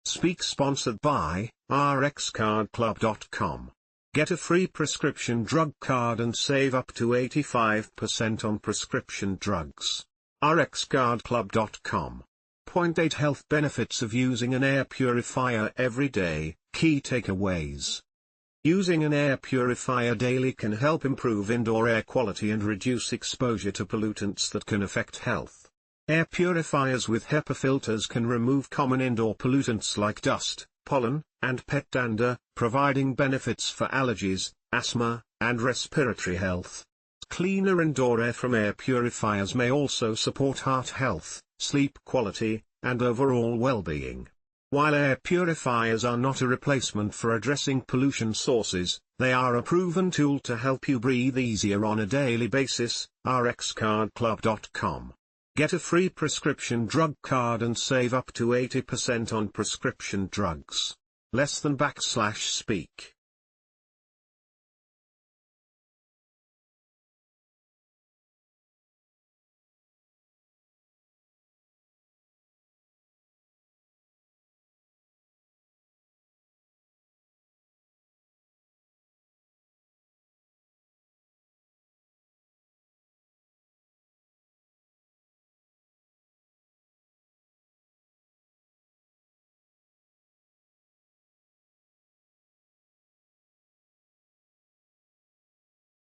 Speak sponsored by rxcardclub.com. Get a free prescription drug card and save up to 85% on prescription drugs. rxcardclub.com. Point 8 Health benefits of using an air purifier every day. Key takeaways. Using an air purifier daily can help improve indoor air quality and reduce exposure to pollutants that can affect health. Air purifiers with HEPA filters can remove common indoor pollutants like dust, pollen, and pet dander, providing benefits for allergies, asthma, and respiratory health. Cleaner indoor air from air purifiers may also support heart health, sleep quality, and overall well-being. While air purifiers are not a replacement for addressing pollution sources, they are a proven tool to help you breathe easier on a daily basis. rxcardclub.com. Get a free prescription drug card and save up to 80% on prescription drugs. Less than /speak.